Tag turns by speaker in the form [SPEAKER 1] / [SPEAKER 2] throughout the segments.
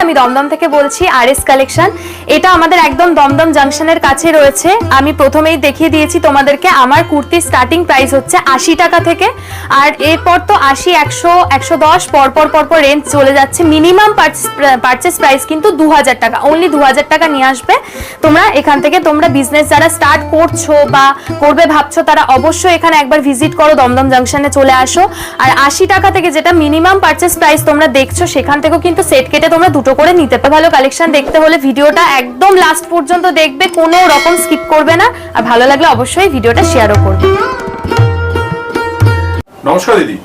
[SPEAKER 1] আমি দমদম থেকে বলছি, আরএস কালেকশন। এটা আমাদের একদম দমদম জাংশনের কাছে রয়েছে। আমি প্রথমেই দেখিয়ে দিয়েছি তোমাদেরকে, আমার কুর্তির স্টার্টিং প্রাইস হচ্ছে 80 টাকা থেকে, আর এরপর তো 80, 100, 110 পরপর রেঞ্জ চলে যাচ্ছে। মিনিমাম পারচেস প্রাইস কিন্তু 2000 টাকা, অনলি 2000 টাকা নিয়ে আসবে তোমরা। এখান থেকে তোমরা বিজনেস যারা স্টার্ট করছো বা করবে ভাবছো, তারা অবশ্যই এখানে একবার ভিজিট করো, দমদম জাংশনে চলে আসো। আর 80 টাকা থেকে যেটা মিনিমাম পারচেস প্রাইস তোমরা দেখছো, সেখান থেকেও কিন্তু সেট কেটে তোমরা দুটো করে নিতে পারো। ভালো কালেকশন দেখতে হলে ভিডিওটা একদম লাস্ট পর্যন্ত দেখবে, কোনো রকম স্কিপ করবে না। আর ভালো লাগলে অবশ্যই ভিডিওটা শেয়ারও করবে।
[SPEAKER 2] নমস্কার দিদি।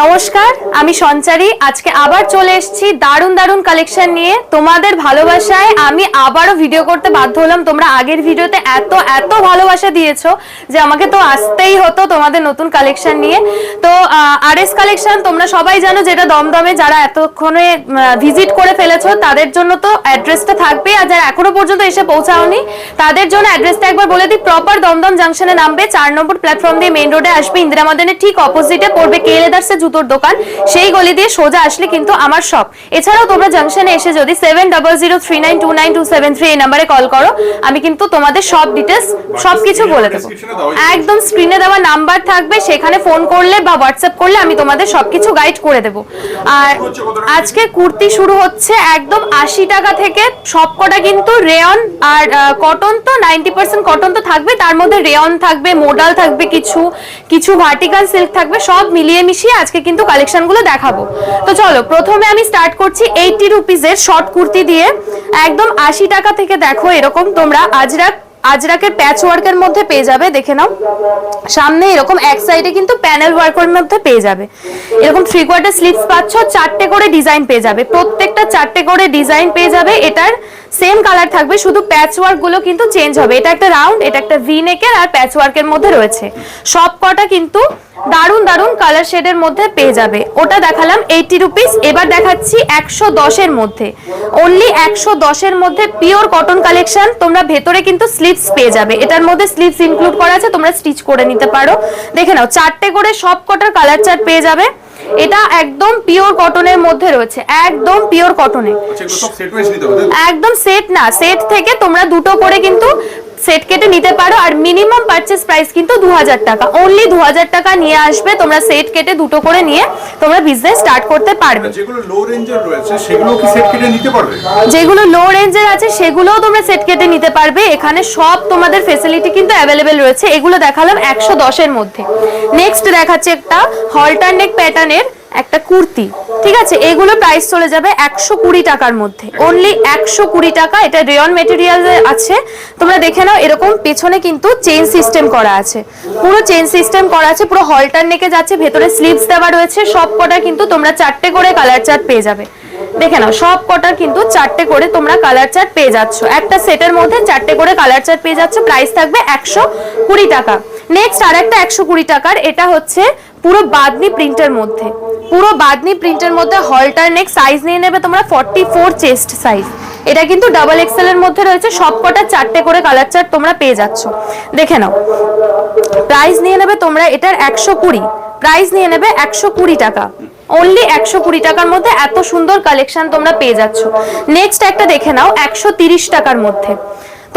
[SPEAKER 1] নমস্কার, আমি সঞ্চারী। আজকে আবার চলে এসেছি দারুণ কালেকশন নিয়ে। তোমাদের ভালোবাসায় আমি আবারও ভিডিও করতে বাধ্য হলাম। তোমরা আগের ভিডিওতে এত ভালোবাসা দিয়েছো যে আমাকে তো আসতেই হতো তোমাদের নতুন কালেকশন নিয়ে। তো আরএস কালেকশন তোমরা সবাই জানো, যেটা দমদমে। যারা এতক্ষণে ভিজিট করে ফেলেছো তাদের জন্য তো অ্যাড্রেসটা থাকবে, আর যারা এখনো পর্যন্ত এসে পৌঁছাওনি তাদের জন্য অ্যাড্রেসটা একবার বলে দিই। প্রপার দমদম জাংশনে নামবে, 4 নম্বর প্ল্যাটফর্ম দিয়ে মেইন রোডে আসবে, ইন্দিরা ময়দানের ঠিক অপোজিটে পড়বে কে লেদার্সের জুতোর দোকান। সেই গলি দিয়ে সোজা আসলে কিন্তু আমার শপ। এছাড়াও তোমরা জাংশনে এসে যদি 7003929273 এই নাম্বারে কল করো, আমি কিন্তু তোমাদের সব ডিটেইলস সবকিছু বলে দেবো। একদম স্ক্রিনে দেওয়া নাম্বার থাকবে, সেখানে ফোন করলে বা হোয়াটসঅ্যাপ করলে আমি তোমাদের সবকিছু গাইড করে দেবো। আর আজকে কুর্তি শুরু হচ্ছে একদম 80 টাকা থেকে। সবকটা কিন্তু রেয়ন আর কটন, তো 90% কটন তো থাকবে, তার মধ্যে রেয়ন থাকবে, মোডাল থাকবে, কিছু ভার্টিক্যাল সিল্ক থাকবে, সব মিলিয়ে মিশিয়ে আজকে কিন্তু কালেকশন গুলো দেখাবো। তো চলো, প্রথমে আমি স্টার্ট করছি 80 রুপিজের শর্ট কুর্তি দিয়ে। একদম 80 টাকা থেকে দেখো এরকম তোমরা আজরাকের প্যাচ ওয়ার্কের মধ্যে পেয়ে যাবে। দেখে নাও, সামনে এরকম এক সাইডে কিন্তু প্যানেল ওয়ার্কের মধ্যে পেয়ে যাবে। এরকম 3/4 স্লিভস পাচ্ছ, 4টে করে ডিজাইন পেয়ে যাবে, প্রত্যেকটা 4টে করে ডিজাইন পেয়ে যাবে। এটার সেম কালার থাকবে, শুধু প্যাচ ওয়ার্ক গুলো কিন্তু চেঞ্জ হবে। এটা একটা রাউন্ড, এটা একটা ভি নেকের আর প্যাচ ওয়ার্কের মধ্যে রয়েছে। সব কটা কিন্তু দারুণ কালার শেডের মধ্যে পেয়ে যাবে। ওটা দেখালাম 80 রুপিস। এবার দেখাচ্ছি 110 এর মধ্যে, অনলি 110 এর মধ্যে পিওর কটন কালেকশন। তোমরা ভেতরে কিন্তু স্লিভস পেয়ে যাবে, এটার মধ্যে স্লিভস ইনক্লুড করা আছে, তোমরা স্টিচ করে নিতে পারো। দেখে নাও, 4টে করে সব কটার কালার চার্ট পেয়ে যাবে। এটা একদম পিওর কটনের মধ্যে রয়েছে, একদম পিওর কটনে। একদম সেট না, সেট থেকে তোমরা দুটো করে কিন্তু সেট কেটে নিতে পারো। আর মিনিমাম পারচেস প্রাইস কিন্তু 2000 টাকা, অনলি 2000 টাকা নিয়ে আসবে। তোমরা সেট কেটে দুটো করে নিয়ে তোমরা বিজনেস স্টার্ট করতে পারবে।
[SPEAKER 2] যেগুলো লো রেঞ্জের রয়েছে সেগুলো কি সেট কেটে নিতে পারবে?
[SPEAKER 1] যেগুলো লো রেঞ্জের আছে সেগুলোও তোমরা সেট কেটে নিতে পারবে। এখানে সব তোমাদের ফ্যাসিলিটি কিন্তু অ্যাভেলেবেল রয়েছে। এগুলো দেখালাম 110 এর মধ্যে। নেক্সট দেখাচ্ছে একটা হলটার নেক প্যাটার্নের একটা কুর্তি, ঠিক আছে। এগুলো প্রাইস চলে যাবে 120 টাকার মধ্যে, অনলি 120 টাকা। এটা রেয়ন মেটেরিয়াল আছে। তোমরা দেখে নাও, এরকম পেছনে কিন্তু চেইন সিস্টেম করা আছে, পুরো চেইন সিস্টেম করা আছে, পুরো হলটার নেকে যাচ্ছে, ভেতরে স্লিভস দেওয়া রয়েছে। সব কটা কিন্তু তোমরা 4টে করে কালার চার্ট পেয়ে যাবে। দেখে নাও, সব কটার কিন্তু 4টে করে তোমরা কালার চার্ট পেয়ে যাচ্ছ। একটা সেটের মধ্যে 4টে করে কালার চার্ট পেয়ে যাচ্ছ। প্রাইস থাকবে 120 টাকা। নেক্সট আরেকটা 120 টাকার, এটা হচ্ছে পুরো বাদনি প্রিন্টের মধ্যে, পুরো বাদনি প্রিন্টের মধ্যে হলটার নেক। সাইজ নিয়ে নেবে তোমরা 44 চেস্ট সাইজ। এটা কিন্তু ডাবল এক্সেল এর মধ্যে রয়েছে। সবকটা 4টে করে কালার চার্ট তোমরা পেয়ে যাচ্ছ। দেখে নাও, প্রাইস নিয়ে নেবে তোমরা এটার 120, প্রাইস নিয়ে নেবে 120 টাকা, অনলি 120 টাকার মধ্যে এত সুন্দর কালেকশন তোমরা পেয়ে যাচ্ছ। নেক্সট একটা দেখে নাও 130 টাকার মধ্যে।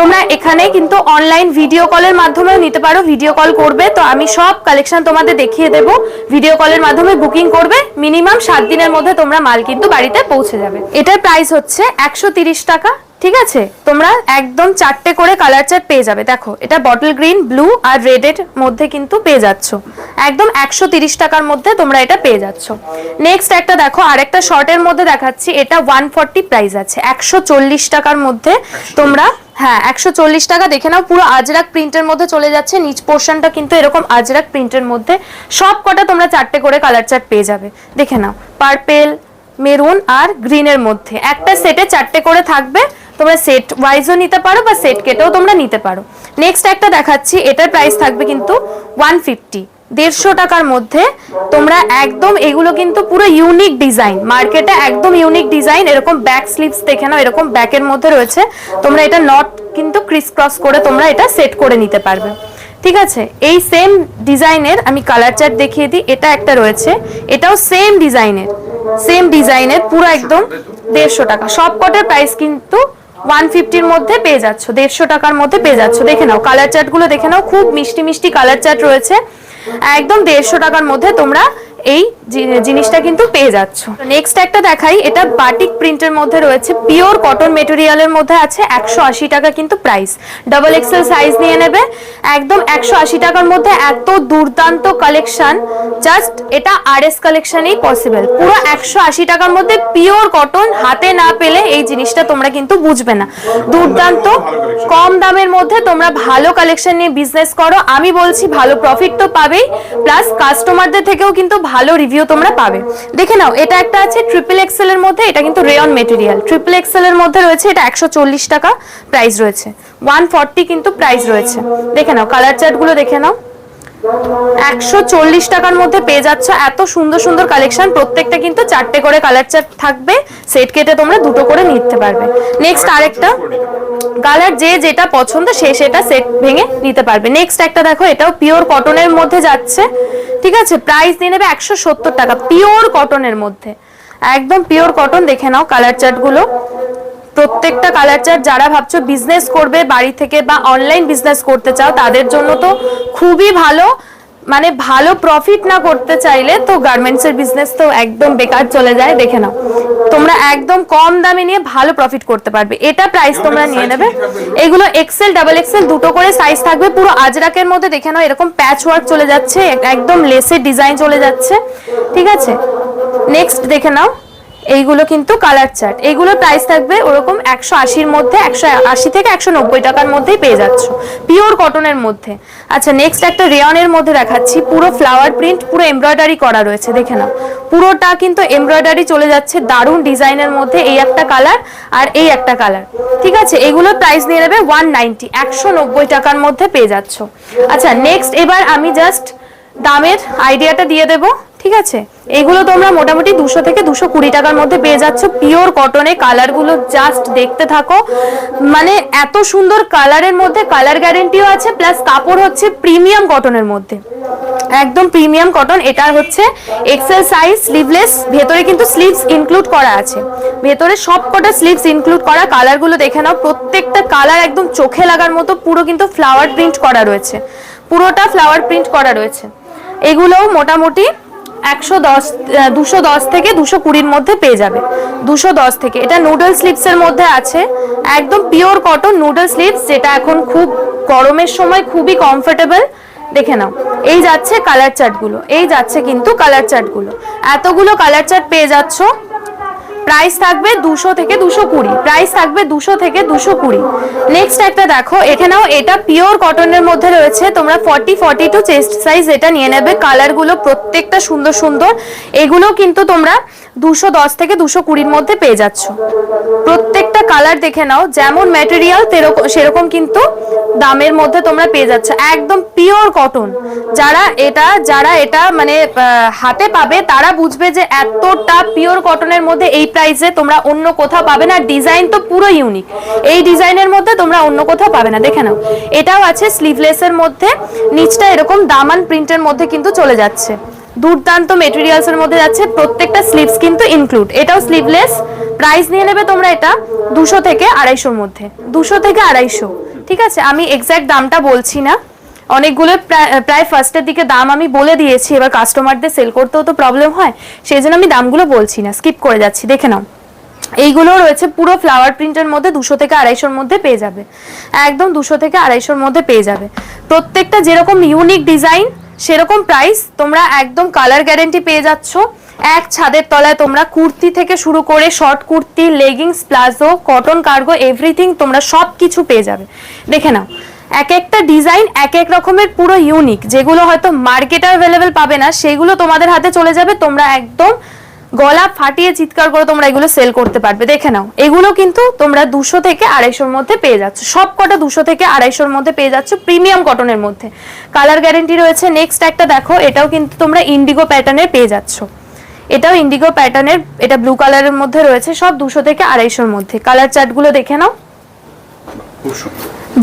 [SPEAKER 1] তোমরা এখানে কিন্তু অনলাইন ভিডিও কলের মাধ্যমেও নিতে পারো। ভিডিও কল করবে তো আমি সব কালেকশন তোমাদের দেখিয়ে দেব। ভিডিও কলের মাধ্যমে বুকিং করবে, মিনিমাম 7 দিনের মধ্যে তোমরা মাল কিন্তু বাড়িতে পৌঁছে যাবে। এটার প্রাইস হচ্ছে 130 টাকা, ঠিক আছে। তোমরা একদম 4টে করে কালার চার্ট পেয়ে যাবে। দেখো, এটা বটল গ্রিন, ব্লু আর রেড এর মধ্যে কিন্তু পেয়ে যাচ্ছ। একদম 130 টাকার মধ্যে তোমরা এটা পেয়ে যাচ্ছ। নেক্সট একটা দেখো, আরেকটা শর্টের মধ্যে দেখাচ্ছি। এটা 140 প্রাইস আছে, 140 টাকার মধ্যে তোমরা, হ্যাঁ 140 টাকা। দেখে নাও, পুরো আজরাক প্রিন্টের মধ্যে চলে যাচ্ছে। নিচ পোর্শনটা কিন্তু এরকম আজরাক প্রিন্টের মধ্যে। সব কটা তোমরা 4টে করে কালার চার্ট পেয়ে যাবে। দেখে নাও, পার্পেল, মেরুন আর গ্রিনের মধ্যে একটা সেটে 4টে করে থাকবে। তোমরা সেট ওয়াইজও নিতে পারো বা সেট কেটেও তোমরা নিতে পারো। নেক্সট একটা দেখাচ্ছি, এটার প্রাইস থাকবে কিন্তু 150, 150 টাকার মধ্যে। তোমরা একদম, এগুলো কিন্তু পুরো ইউনিক ডিজাইন, মার্কেটে একদম ইউনিক ডিজাইন। এরকম ব্যাক স্লিভস দেখে নাও, এরকম ব্যাকের মধ্যে রয়েছে। তোমরা এটা নট কিন্তু ক্রিস ক্রস করে তোমরা এটা সেট করে নিতে পারবে, ঠিক আছে। এই সেম ডিজাইনের আমি কালার চার্ট দেখিয়ে দিই। এটা একটা রয়েছে, এটাও সেম ডিজাইনের পুরো একদম 150 টাকা। সব কটার প্রাইস কিন্তু 150-র মধ্যে পেয়ে যাচ্ছ, 150 টাকার মধ্যে পেয়ে যাচ্ছ। দেখে নাও কালার চার্ট গুলো, দেখে নাও খুব মিষ্টি মিষ্টি কালার চার্ট রয়েছে, একদম 150 টাকার মধ্যে তোমরা এই জিনিসটা কিন্তু পেয়ে যাচ্ছ। নেক্সট একটা দেখাই, এটা বাটিক প্রিন্টের মধ্যে রয়েছে, পিওর কটন মেটেরিয়ালের মধ্যে আছে, 180 টাকা কিন্তু প্রাইস। ডাবল এক্সেল সাইজ নিয়ে নেবে, একদম 180 টাকার মধ্যে এত দুর্দান্ত কালেকশন, জাস্ট এটা আরএস কালেকশনেই পসিবল। পুরো 180 টাকার মধ্যে পিওর কটন, হাতে না পেলে এই জিনিসটা তোমরা কিন্তু বুঝবে না। দুর্দান্ত কম দামের মধ্যে তোমরা ভালো কালেকশন নিয়ে বিজনেস করো, আমি বলছি ভালো প্রফিট তো পাবেই, প্লাস কাস্টমারদের থেকেও কিন্তু ভালো রিভিউ তোমরা পাবে। দেখে নাও এটা একটা আছে ট্রিপল এক্সেল এর মধ্যে, এটা কিন্তু রেয়ন মেটেরিয়াল, ট্রিপল এক্সেল এর মধ্যে রয়েছে, এটা 140 টাকা প্রাইস রয়েছে, 140 কিন্তু প্রাইস রয়েছে। দেখে নাও কালার চার্ট গুলো দেখে নাও, 140 টাকার মধ্যে পেয়ে যাচ্ছ এত সুন্দর সুন্দর কালেকশন। প্রত্যেকটা কিন্তু 4টে করে কালার চার্ট থাকবে, সেট কেটে তোমরা 2টো করে নিতে পারবে। নেক্সট আরেকটা কালার, যে যেটা পছন্দ সে সেটা সেট ভেঙে নিতে পারবে। নেক্সট একটা দেখো, এটাও পিওর কটনের মধ্যে যাচ্ছে, ঠিক আছে, প্রাইস দিয়ে নেবে 170 টাকা, পিওর কটনের মধ্যে, একদম পিওর কটন। দেখে নাও কালার চার্ট গুলো, প্রত্যেকটা কালার চার্ট যারা ভাবছো বিজনেস করবে বাড়ি থেকে বা অনলাইন বিজনেস করতে চাও তাদের জন্য তো খুবই ভালো, মানে ভালো প্রফিট না করতে চাইলে তো গার্মেন্টস এর বিজনেস তো একদম বেকার চলে যায়। দেখে নাও তোমরা একদম কম দামে নিয়ে ভালো প্রফিট করতে পারবে। এটা প্রাইস তোমরা নিয়ে নেবে, এগুলো এক্সেল ডাবল এক্সেল 2টো করে সাইজ থাকবে। পুরো আজরাকের মধ্যে দেখে নাও এরকম প্যাচ ওয়ার্ক চলে যাচ্ছে, একদম লেসের ডিজাইন চলে যাচ্ছে, ঠিক আছে। নেক্সট দেখে নাও এইগুলো কিন্তু কালার চার্ট, এইগুলো প্রাইস থাকবে ওরকম 180-র মধ্যে, 180 থেকে 190 টাকার মধ্যেই পেয়ে যাচ্ছ, পিওর কটনের মধ্যে। আচ্ছা নেক্সট একটা রেয়নের মধ্যে দেখাচ্ছি, পুরো ফ্লাওয়ার প্রিন্ট, পুরো এমব্রয়ডারি করা রয়েছে। দেখে নাও পুরোটা কিন্তু এমব্রয়ডারি চলে যাচ্ছে, দারুণ ডিজাইনের মধ্যে, এই একটা কালার আর এই একটা কালার, ঠিক আছে। এগুলোর প্রাইস নিয়ে নেবে 190, 190 টাকার মধ্যে পেয়ে যাচ্ছ। আচ্ছা নেক্সট এবার আমি জাস্ট দামের আইডিয়াটা দিয়ে দেবো, ঠিক আছে। এগুলো তোমরা মোটামুটি 200 থেকে 220 টাকার মধ্যে পেয়ে যাচ্ছ, পিওর কটনে। কালারগুলো জাস্ট দেখতে থাকো, মানে এত সুন্দর কালারের মধ্যে, কালার গ্যারেন্টিও আছে, প্লাস কাপড় হচ্ছে প্রিমিয়াম কটনের মধ্যে, একদম প্রিমিয়াম কটন। এটা হচ্ছে এক্সেল সাইজ, স্লিভলেস, ভেতরে কিন্তু স্লিভস ইনক্লুড করা আছে, ভেতরে সবকটা স্লিভস ইনক্লুড করা। কালারগুলো দেখে নাও, প্রত্যেকটা কালার একদম চোখে লাগার মতো, পুরো কিন্তু ফ্লাওয়ার প্রিন্ট করা রয়েছে, পুরোটা ফ্লাওয়ার প্রিন্ট করা রয়েছে। এগুলোও মোটামুটি 210 থেকে 220-র মধ্যে পেয়ে যাবে, 210 থেকে। এটা নুডল স্লিভস এর মধ্যে আছে, একদম পিওর কটন নুডল স্লিভস, যেটা এখন খুব গরমের সময় খুবই কমফোর্টেবল। দেখে নাও এই যাচ্ছে কালার চার্ট গুলো, এই যাচ্ছে কিন্তু কালার চার্ট গুলো, এতগুলো কালার চার্ট পেয়ে যাচ্ছ। প্রাইস থাকবে 200 থেকে 220, প্রাইস থাকবে 200 থেকে 220। নেক্সট একটা দেখো, এখানেও এটা পিওর কটনের মধ্যে রয়েছে, তোমরা 40-42 চেস্ট সাইজ এটা নিয়ে নেবে। কালারগুলো প্রত্যেকটা সুন্দর সুন্দর, এগুলো কিন্তু তোমরা 210 থেকে 220-র মধ্যে পেয়ে যাচ্ছ। প্রত্যেকটা কালার দেখে নাও, যেমন ম্যাটেরিয়াল সেরকম কিন্তু দামের মধ্যে তোমরা পেয়ে যাচ্ছ, একদম পিওর কটন। যারা এটা মানে হাতে পাবে তারা বুঝবে যে এতটা পিওর কটনের মধ্যে এই প্রাইসে তোমরা অন্য কোথাও পাবে না। ডিজাইন তো পুরো ইউনিক, এই ডিজাইনের মধ্যে তোমরা অন্য কোথাও পাবে না। দেখে নাও এটাও আছে স্লিভলেসের মধ্যে, নিচটা এরকম দামান প্রিন্টের মধ্যে কিন্তু চলে যাচ্ছে, দুর্দান্ত মেটেরিয়ালস এর মধ্যে যাচ্ছে, প্রত্যেকটা স্লিভস কিন্তু ইনক্লুড। এটাও স্লিভলেস, প্রাইস নিয়ে নেবে তোমরা এটা 200 থেকে 250-র মধ্যে, 200 থেকে 250, ঠিক আছে। আমি এক্স্যাক্ট দামটা বলছি না, অনেকগুলো প্রায় ফার্স্টের দিকে দাম আমি বলে দিয়েছি, এবার কাস্টমারদের সেল করতেও তো প্রবলেম হয়, সেই জন্য আমি দামগুলো বলছি না, স্কিপ করে যাচ্ছি। দেখে নাও এইগুলো রয়েছে পুরো ফ্লাওয়ার প্রিন্টের মধ্যে, 200 থেকে 250-র মধ্যে পেয়ে যাবে, একদম 200 থেকে 250-র মধ্যে পেয়ে যাবে। প্রত্যেকটা যেরকম ইউনিক ডিজাইন সেরকম প্রাইস, তোমরা একদম কালার গ্যারেন্টি পেয়ে যাচ্ছ। এক ছাদের তলায় তোমরা কুর্তি থেকে শুরু করে short kurti, leggings, palazzo, cotton cargo, everything তোমরা সব কিছু পেয়ে যাবে। দেখে নাও এক একটা ডিজাইন এক এক রকমের, পুরো ইউনিক, যেগুলো হয়তো মার্কেটে অ্যাভেলেবেল পাবে না সেগুলো তোমাদের হাতে চলে যাবে, তোমরা একদম গলা ফাটিয়ে চিৎকার করে তোমরা এগুলো সেল করতে পারবে। দেখে নাও এগুলো কিন্তু তোমরা 200 থেকে 250-র মধ্যে পেয়ে যাচ্ছ, সব কটা 200 থেকে 250-র মধ্যে পেয়ে যাচ্ছ, প্রিমিয়াম কটনের মধ্যে, কালার গ্যারেন্টি রয়েছে। নেক্সট একটা দেখো, এটাও কিন্তু তোমরা ইন্ডিগো প্যাটার্নের পেয়ে যাচ্ছ, এটাও ইন্ডিগো প্যাটার্নের, এটা ব্লু কালারের মধ্যে রয়েছে, সব 200 থেকে 250-র মধ্যে। কালার চার্টগুলো দেখে নাও।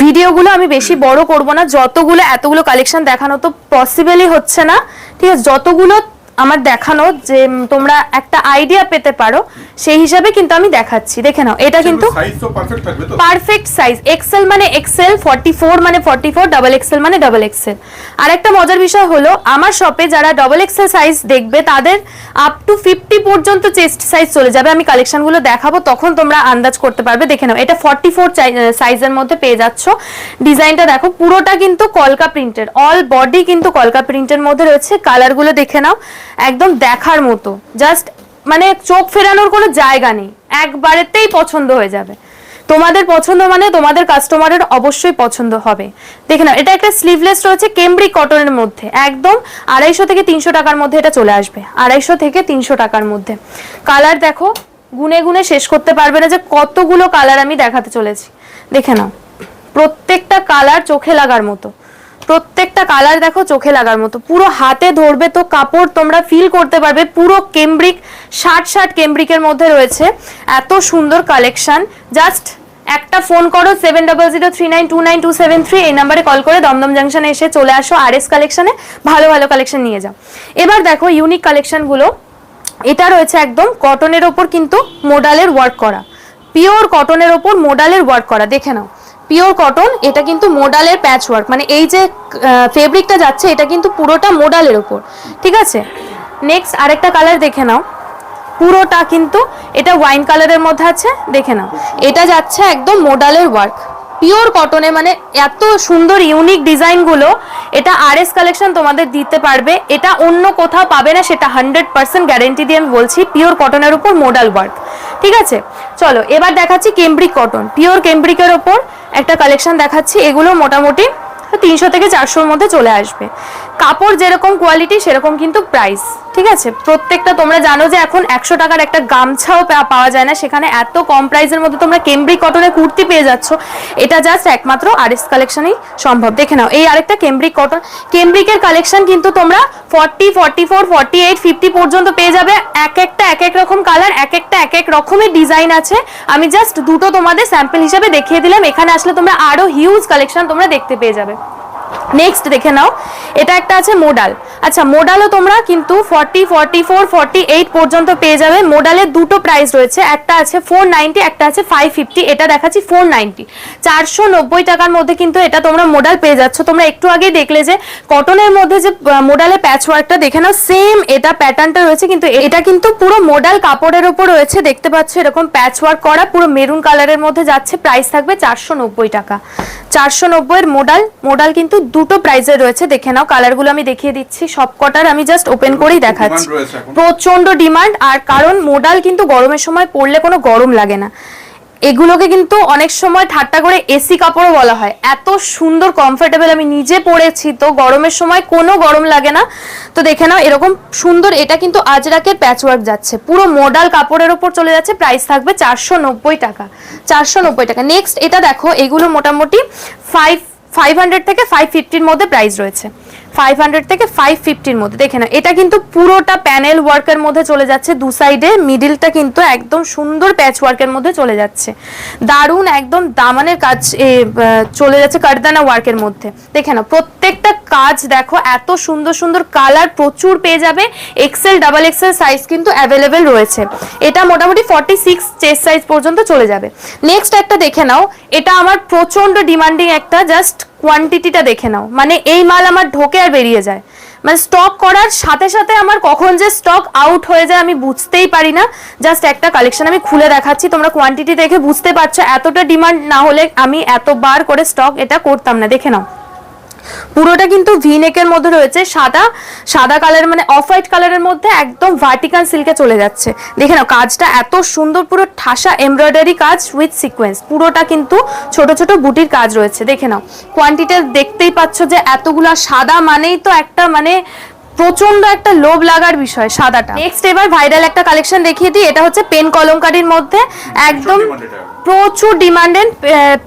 [SPEAKER 1] ভিডিওগুলো আমি বেশি বড় করব না, যতগুলো এতগুলো কালেকশন দেখানো তো পসিবলই হচ্ছে না, ঠিক আছে। যতগুলো আমার দেখানো যে তোমরা একটা আইডিয়া পেতে পারো সেই হিসাবে কিন্তু আমি দেখাচ্ছি। দেখে নাও, এটা কিন্তু
[SPEAKER 2] সাইজ তো পারফেক্ট থাকবে তো?
[SPEAKER 1] পারফেক্ট সাইজ, এক্সেল মানে এক্সেল, 44 মানে 44, ডাবল এক্সেল মানে ডাবল এক্সেল। আর একটা মজার বিষয় হলো আমার শপে যারা ডাবল এক্সেল সাইজ দেখবে তাদের আপ টু 50 পর্যন্ত চেস্ট সাইজ চলে যাবে। আমি কালেকশনগুলো দেখাবো তখন তোমরা আন্দাজ করতে পারবে। দেখে নাও, এটা 44 সাইজের মধ্যে পেয়ে যাচ্ছ। ডিজাইনটা দেখো, পুরোটা কিন্তু কলকা প্রিন্টেড, অল বডি কিন্তু কলকা প্রিন্টের মধ্যে রয়েছে। কালারগুলো দেখে নাও, একদম দেখার মতো, জাস্ট মানে চোখ ফেরানোর কোনো জায়গা নেই, একবারেতেই পছন্দ হয়ে যাবে। তোমাদের পছন্দ মানে তোমাদের কাস্টমারের অবশ্যই পছন্দ হবে। দেখে নাও, এটা একটা স্লিভলেস রয়েছে কেমব্রিক কটনের মধ্যে, একদম 250 থেকে 300 টাকার মধ্যে এটা চলে আসবে, 250 থেকে 300 টাকার মধ্যে। কালার দেখো, গুনে গুনে শেষ করতে পারবে না যে কতগুলো কালার আমি দেখাতে চলেছি। দেখে নাও, প্রত্যেকটা কালার চোখে লাগার মতো, প্রত্যেকটা কালার দেখো চোখে লাগার মতো। পুরো হাতে ধরবে তো কাপড় তোমরা ফিল করতে পারবে, পুরো কেমব্রিক, 60 কেমব্রিকের মধ্যে রয়েছে। এত সুন্দর কালেকশন, জাস্ট একটা ফোন করো 7003929273, এই নাম্বারে কল করে দমদম জাংশনে এসে চলে আসো আরএস কালেকশনে, ভালো ভালো কালেকশন নিয়ে যাও। এবার দেখো ইউনিক কালেকশনগুলো, এটা রয়েছে একদম কটনের ওপর কিন্তু মোডালের ওয়ার্ক করা, পিওর কটনের ওপর মোডালের ওয়ার্ক করা। দেখে নাও, পিওর কটন, এটা কিন্তু মোডালের প্যাচ ওয়ার্ক, মানে এই যে ফেব্রিকটা যাচ্ছে এটা কিন্তু পুরোটা মোডালের ওপর, ঠিক আছে। নেক্সট আরেকটা কালার দেখে নাও, পুরোটা কিন্তু এটা ওয়াইন কালারের মধ্যে আছে। দেখে নাও, এটা যাচ্ছে একদম মোডালের ওয়ার্ক, পিওর কটনে, মানে এত সুন্দর ইউনিক ডিজাইনগুলো এটা আরএস কালেকশন তোমাদের দিতে পারবে, এটা অন্য কোথাও পাবে না, সেটা 100% গ্যারেন্টি দিয়ে আমি বলছি। পিওর কটনের উপর মোডাল ওয়ার্ক, ঠিক আছে। চলো এবার দেখাচ্ছি কেমব্রিক কটন, পিওর কেমব্রিকের ওপর একটা কালেকশন দেখাচ্ছি। এগুলো মোটামুটি 300 থেকে 400-র মধ্যে চলে আসবে। কাপড় যেরকম কোয়ালিটি সেরকম কিন্তু প্রাইস, ঠিক আছে। প্রত্যেকটা তোমরা জানো যে এখন 100 টাকার একটা গামছাও পাওয়া যায় না, সেখানে এত কম প্রাইসের মধ্যে তোমরা কেমব্রিক কটনের কুর্তি পেয়ে যাচ্ছ। এটা জাস্ট একমাত্র আরএস কালেকশনেই সম্ভব। দেখে নাও, এই আরেকটা কেমব্রিক কটন, কেমব্রিকের কালেকশন কিন্তু তোমরা 40, 44, 48, 50 পর্যন্ত পেয়ে যাবে। এক একটা এক এক রকম কালার, এক একটা এক এক রকমের ডিজাইন আছে। আমি জাস্ট দুটো তোমাদের স্যাম্পল হিসাবে দেখিয়ে দিলাম, এখানে আসলে তোমরা আরো হিউজ কালেকশন তোমরা দেখতে পেয়ে যাবে। নেক্সট দেখে নাও, এটা একটা আছে মোডাল। আচ্ছা, মোডালও তোমরা কিন্তু 40, 44, 48 পর্যন্ত পেয়ে যাবে। মোডালের দুটো প্রাইস রয়েছে, একটা আছে 490, একটা আছে 550। এটা দেখাচ্ছি 490, 490 টাকার মধ্যে কিন্তু এটা তোমরা মোডাল পেয়ে যাচ্ছ। তোমরা একটু আগে দেখলে যে কটনের মধ্যে যে মোডালের প্যাচ ওয়ার্কটা, দেখে নাও সেম এটা প্যাটার্নটা রয়েছে, কিন্তু এটা কিন্তু পুরো মোডাল কাপড়ের উপর রয়েছে। দেখতে পাচ্ছ এরকম প্যাচ ওয়ার্ক করা, পুরো মেরুন কালারের মধ্যে যাচ্ছে। প্রাইস থাকবে 490 টাকা, 490 এর মোডাল কিন্তু দুটো প্রাইসে রয়েছে। দেখে নাও, কালারগুলো আমি দেখিয়ে দিচ্ছি, সব কটার আমি জাস্ট ওপেন করেই দেখাচ্ছি। প্রচন্ড ডিমান্ড, আর কারণ মোডাল কিন্তু গরমের সময় পরলে কোনো গরম লাগে না। এগুলোকে কিন্তু অনেক সময় ঠাট্টা করে এসি কাপড়ও বলা হয়, এত সুন্দর কমফোর্টেবল। আমি নিজে পরেছি তো, গরমের সময় কোনো গরম লাগে না। তো দেখে নাও এরকম সুন্দর, এটা কিন্তু আজরাকের প্যাচওয়ার্ক যাচ্ছে, পুরো মোডাল কাপড়ের উপর চলে যাচ্ছে। প্রাইস থাকবে 490 টাকা, 490 টাকা। নেক্সট এটা দেখো, এগুলো মোটামুটি 500 থেকে 550-র মধ্যে প্রাইস রয়েছে, 500 থেকে 550-র মধ্যে। দেখে না, এটা কিন্তু পুরোটা প্যানেল ওয়ার্কের মধ্যে চলে যাচ্ছে, দু সাইডে মিডিলটা কিন্তু একদম সুন্দর প্যাচ ওয়ার্কের মধ্যে চলে যাচ্ছে, দারুণ একদম দামানের কাজ চলে যাচ্ছে কারদানা ওয়ার্কের মধ্যে। দেখে না, প্রত্যেকটা কাজ দেখো, এত সুন্দর সুন্দর কালার প্রচুর পেয়ে যাবে। এক্সেল, ডাবল এক্সেল সাইজ কিন্তু অ্যাভেলেবেল রয়েছে। এটা মোটামুটি 46 চেস্ট সাইজ পর্যন্ত চলে যাবে। নেক্সট একটা দেখে নাও, এটা আমার প্রচন্ড ডিমান্ডিং একটা, জাস্ট কোয়ান্টিটিটা দেখে নাও, মানে এই মাল আমার ঢোকে আর বেরিয়ে যায়, মানে স্টক করার সাথে সাথে আমার কখন যে স্টক আউট হয়ে যায় আমি বুঝতেই পারি না। জাস্ট একটা কালেকশন আমি খুলে দেখাচ্ছি, তোমরা কোয়ান্টিটি দেখে বুঝতে পারছো। এতটা ডিমান্ড না হলে আমি এতবার করে স্টক এটা করতাম না। দেখে নাও, পুরোটা কিন্তু ভি নেকের মধ্যে রয়েছে, সাদা কালার, মানে অফ হোয়াইট কালারের মধ্যে একদম ভার্টিকাল সিল্কে চলে যাচ্ছে। দেখে নাও, কাজটা এত সুন্দর, পুরো ঠাসা এমব্রয়ডারি কাজ উইথ সিকোয়েন্স, পুরোটা কিন্তু ছোট ছোট বুটির কাজ রয়েছে। দেখে নাও, কোয়ান্টিটি দেখতেই পাচ্ছ যে এতগুলো সাদা মানেই তো একটা মানে প্রচন্ড একটা লোভ লাগার বিষয় সাদাটা। নেক্সট এবার ভাইরাল একটা কালেকশন দেখিয়ে দিই, এটা হচ্ছে পেন কলমকারির মধ্যে, একদম প্রচুর ডিমান্ডেড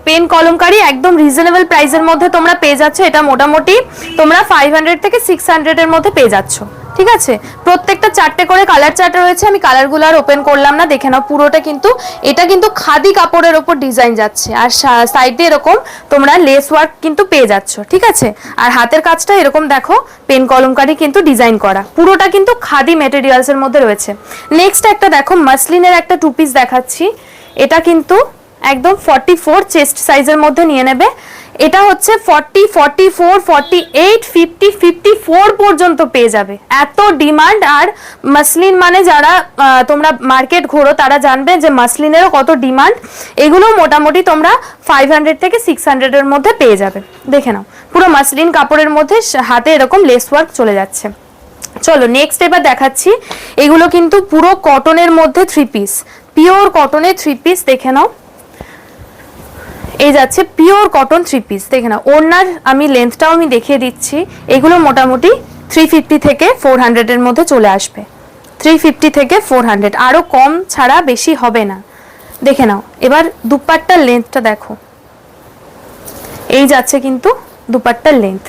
[SPEAKER 1] পেন কলমকারি, একদম রিজনেবল প্রাইসের মধ্যে তোমরা পেয়ে যাচ্ছ। এটা মোটামুটি তোমরা 500 থেকে 600 এর মধ্যে পেয়ে যাচ্ছ, ঠিক আছে, প্রত্যেকটা 4টে করে কালার চার্ট রয়েছে, আমি কালারগুলো আর ওপেন করলাম না, দেখে নাও পুরোটা কিন্তু এটা কিন্তু খাদি কাপড়ের ওপর ডিজাইন যাচ্ছে, আর সাইডে এরকম তোমরা লেস ওয়ার্ক কিন্তু পেয়ে যাচ্ছ, ঠিক আছে। আর হাতের কাজটা এরকম দেখো পেন কলমকারি কিন্তু ডিজাইন করা, পুরোটা কিন্তু খাদি মেটেরিয়ালস এর মধ্যে রয়েছে। নেক্সট একটা দেখো মাসলিনের একটা 2 পিস দেখাচ্ছি, এটা কিন্তু একদম 44 চেস্ট সাইজের মধ্যে নিয়ে নেবে। এটা হচ্ছে 40, 44, 48, 50, 54 পর্যন্ত পেয়ে যাবে, এত ডিমান্ড। আর মাসলিন মানে যারা তোমরা মার্কেট ঘোরো তারা জানবে যে মাসলিনেরও কত ডিমান্ড। এগুলো মোটামুটি তোমরা 500 থেকে 600 এর মধ্যে পেয়ে যাবে। দেখে নাও পুরো মাসলিন কাপড়ের মধ্যে হাতে এরকম লেস ওয়ার্ক চলে যাচ্ছে। চলো নেক্সট এবার দেখাচ্ছি, এগুলো কিন্তু পুরো কটনের মধ্যে 3 পিস, পিওর কটনের 3 পিস। দেখে নাও এই যাচ্ছে পিওর কটন 3 পিস, দেখে নাও ওড়নার আমি লেন্থটাও আমি দেখিয়ে দিচ্ছি। এগুলো মোটামুটি 350 থেকে 400 এর মধ্যে চলে আসবে, 350 থেকে 400, আরো কম ছাড়া বেশি হবে না। দেখে নাও এবার দুপাট্টার লেন্থটা দেখো, এই যাচ্ছে কিন্তু দুপাট্টার লেন্থ,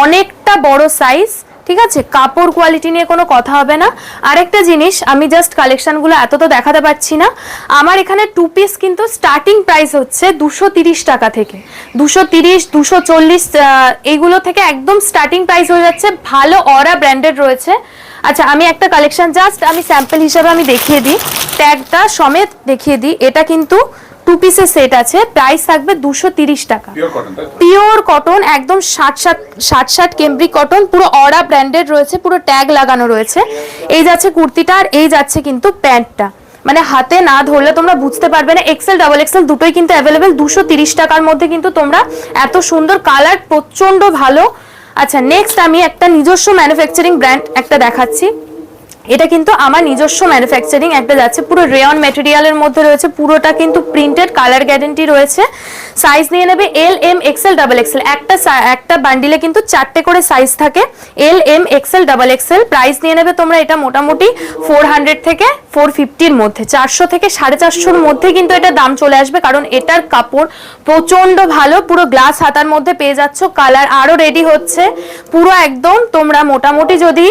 [SPEAKER 1] অনেকটা বড় সাইজ, ঠিক আছে। কাপড় কোয়ালিটি নিয়ে কোনো কথা হবে না। আরেকটা জিনিস, আমি জাস্ট কালেকশনগুলো এত তো দেখাতে পারছি না, আমার এখানে 2 পিস কিন্তু স্টার্টিং প্রাইস হচ্ছে 230 টাকা থেকে, 230, 240 এইগুলো থেকে একদম স্টার্টিং প্রাইস হয়ে যাচ্ছে। ভালো অরা ব্র্যান্ডেড রয়েছে। আচ্ছা আমি একটা কালেকশন জাস্ট আমি স্যাম্পল হিসাবে আমি দেখিয়ে দিই, ট্যাগটা সমেত দেখিয়ে দিই। এটা কিন্তু 2 পিসের সেট আছে, প্রাইস থাকবে 230 টাকা, পিওর কটন একদম 60 কেমব্রিক কটন, পুরো অরা ব্র্যান্ডেড রয়েছে, পুরো ট্যাগ লাগানো রয়েছে। এই যাচ্ছে কুর্তিটা, আর এই যাচ্ছে কিন্তু প্যান্টটা, মানে হাতে না ধরলে তোমরা বুঝতে পারবে না। এক্সেল ডাবল এক্সেল দুটোই কিন্তু অ্যাভেলেবেল। 230 টাকার মধ্যে কিন্তু তোমরা এত সুন্দর কালার, প্রচন্ড ভালো। আচ্ছা নেক্সট আমি একটা নিজস্ব ম্যানুফ্যাকচারিং ব্র্যান্ড একটা দেখাচ্ছি, এটা কিন্তু আমার নিজস্ব ম্যানুফ্যাকচারিং একটা যাচ্ছে, পুরো রেয়ন ম্যাটেরিয়ালের মধ্যে রয়েছে, পুরোটা কিন্তু প্রিন্টেড, কালার গ্যারান্টি রয়েছে। সাইজ নিয়ে নেবে L, M, XL, double XL, একটা বান্ডিলে কিন্তু 4টে করে সাইজ থাকে, L, M, XL, double XL. Price নিয়ে নেবে তোমরা এটা মোটামুটি 400 থেকে 450 মধ্যে, 400 থেকে 450 মধ্যে কিন্তু এটা দাম চলে আসবে, কারণ এটার কাপড় প্রচন্ড ভালো, পুরো গ্লাস হাতার মধ্যে পেয়ে যাচ্ছ। কালার আরো রেডি হচ্ছে পুরো একদম। তোমরা মোটামুটি যদি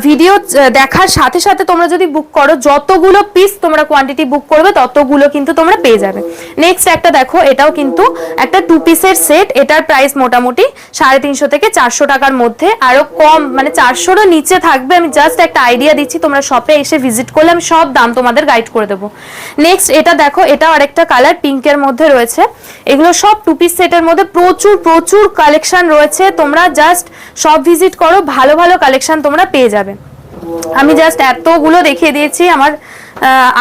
[SPEAKER 1] ভিডিও দেখার সাথে সাথে তোমরা যদি বুক করো, যতগুলো পিস তোমরা কোয়ান্টিটি বুক করবে ততগুলো কিন্তু তোমরা পেয়ে যাবে। নেক্সট একটা দেখো, এটাও কিন্তু একটা 2 পিসের সেট, এটার প্রাইস মোটামুটি 350 থেকে 400 টাকার মধ্যে, আরো কম মানে 400 এর নিচে থাকবে। আমি জাস্ট একটা আইডিয়া দিচ্ছি, তোমরা শপে এসে ভিজিট করলে আমি সব দাম তোমাদের গাইড করে দেবো। নেক্সট এটা দেখো, এটা আরেকটা কালার পিঙ্কের মধ্যে রয়েছে। এগুলো সব 2 পিস সেটের মধ্যে প্রচুর কালেকশন রয়েছে, তোমরা জাস্ট সব ভিজিট করো, ভালো ভালো কালেকশন তোমরা পেয়ে যাবে। আমি জাস্ট এতগুলো দেখিয়ে দিয়েছি, আমার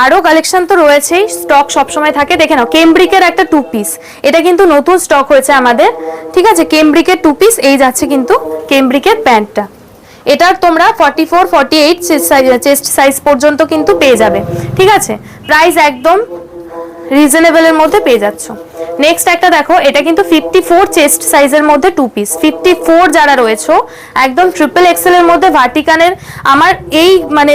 [SPEAKER 1] আরো কালেকশন তো রয়েছেই, স্টক সবসময় থাকে। দেখে নাও কেমব্রিকের একটা 2 পিস, এটা কিন্তু নতুন স্টক হয়েছে আমাদের, ঠিক আছে। কেমব্রিকের 2 পিস, এই যাচ্ছে কিন্তু কেমব্রিকের প্যান্টটা, এটার তোমরা 44, 48 চেস্ট সাইজ পর্যন্ত কিন্তু পেয়ে যাবে, ঠিক আছে। প্রাইস একদম রিজনেবল এর মধ্যে পেয়ে যাচ্ছ। নেক্সট একটা দেখো, এটা কিন্তু 54 চেস্ট সাইজের মধ্যে 2 পিস, 54 যারা রয়েছে একদম ট্রিপল এক্সেল এর মধ্যে ভার্টিকানের। আমার এই মানে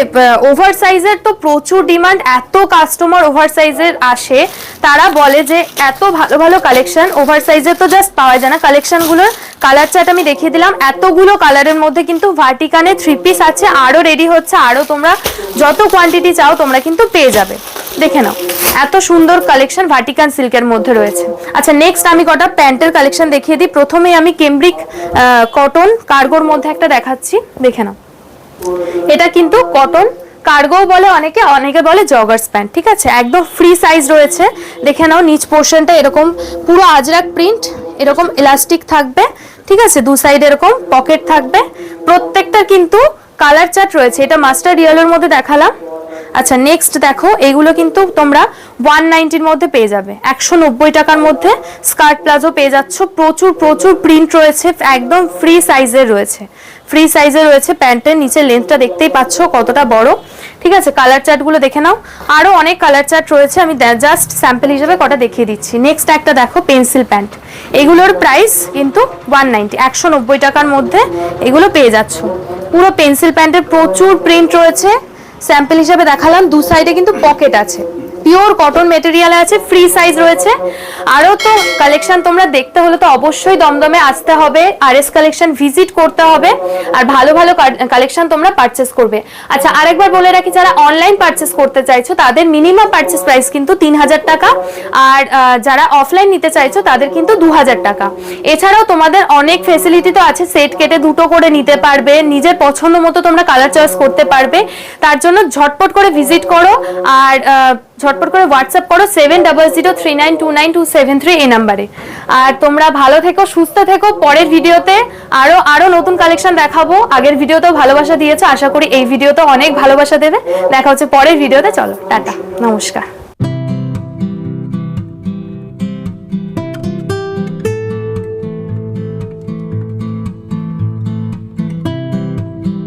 [SPEAKER 1] ওভার সাইজের তো প্রচুর ডিমান্ড, এত কাস্টমার ওভার সাইজের আসে, তারা বলে যে এত ভালো ভালো কালেকশন, ওভার সাইজের তো জাস্ট পাওয়া যায় না। কালেকশনগুলোর কালার চার্ট আমি দেখিয়ে দিলাম, এতগুলো কালারের মধ্যে কিন্তু ভার্টিকানের 3 পিস আছে, আরো রেডি হচ্ছে, আরো তোমরা যত কোয়ান্টিটি চাও তোমরা কিন্তু পেয়ে যাবে। দেখে নাও এত সুন্দর কালেকশন ভার্টিকান সিল্কের মধ্যে রয়েছে। আচ্ছা নেক্সট আমি কটা প্যান্টের কালেকশন দেখিয়ে দিই। প্রথমেই আমি কেমব্রিক কটন কার্গোর মধ্যে একটা দেখাচ্ছি, দেখে নাও। এটা কিন্তু কটন কার্গো বলে অনেকে, অনেকে বলে জগার্স প্যান্ট, ঠিক আছে। একদম ফ্রি সাইজ রয়েছে, দেখে নাও। নিচ পোর্শনটা এরকম পুরো আজরাক প্রিন্ট, এরকম ইলাস্টিক থাকবে, ঠিক আছে। 2 সাইড এরকম পকেট থাকবে, প্রত্যেকটা কিন্তু কালার চার্ট রয়েছে। এটা মাস্টার্ড ইয়েলোর মধ্যে দেখালাম। আচ্ছা নেক্সট দেখো, এগুলো কিন্তু তোমরা 190 মধ্যে পেয়ে যাবে, 190 টাকার মধ্যে স্কার্ট প্লাজো পেয়ে যাচ্ছ। প্রচুর প্রিন্ট রয়েছে, একদম ফ্রি সাইজের রয়েছে, ফ্রি সাইজের রয়েছে। প্যান্টের নিচে লেন্থটা দেখতেই পাচ্ছ কতটা বড়, ঠিক আছে। কালার চার্টগুলো দেখে নাও, আরো অনেক কালার চার্ট রয়েছে, আমি জাস্ট স্যাম্পল হিসেবে কটা দেখিয়ে দিচ্ছি। নেক্সট একটা দেখো পেন্সিল প্যান্ট, এগুলোর প্রাইস কিন্তু 190, 190 টাকার মধ্যে এগুলো পেয়ে যাচ্ছ। পুরো পেন্সিল প্যান্টের প্রচুর প্রিন্ট রয়েছে, স্যাম্পল হিসেবে দেখালাম। 2 সাইডে কিন্তু পকেট আছে, পিওর কটন মেটেরিয়াল আছে, ফ্রি সাইজ রয়েছে। আরো তো কালেকশন তোমরা দেখতে হলে তো অবশ্যই দমদমে আসতে হবে, আরএস কালেকশন ভিজিট করতে হবে, আর ভালো ভালো কালেকশন তোমরা পারচেস করবে। আচ্ছা আরেকবার বলে রাখি, যারা অনলাইন পারচেস করতে চাইছো তাদের মিনিমাম পারচেস প্রাইস কিন্তু 3000 টাকা, আর যারা অফলাইন নিতে চাইছো তাদের কিন্তু 2000 টাকা। এছাড়াও তোমাদের অনেক ফেসিলিটি তো আছে, সেট কেটে দুটো করে নিতে পারবে, নিজের পছন্দ মতো তোমরা কালার চয়েস করতে পারবে। তার জন্য ঝটপট করে ভিজিট করো, আর ঝটপট করে হোয়াটসঅ্যাপ করো 7003929273 এই নাম্বারে। আর তোমরা ভালো থেকো, সুস্থ থেকো। পরের ভিডিওতে আরো নতুন কালেকশন দেখাবো। আগের ভিডিওতেও ভালোবাসা দিয়েছো, আশা করি এই ভিডিওতেও অনেক ভালোবাসা দেবে। দেখা হচ্ছে পরের ভিডিওতে। চলো টাটা, নমস্কার।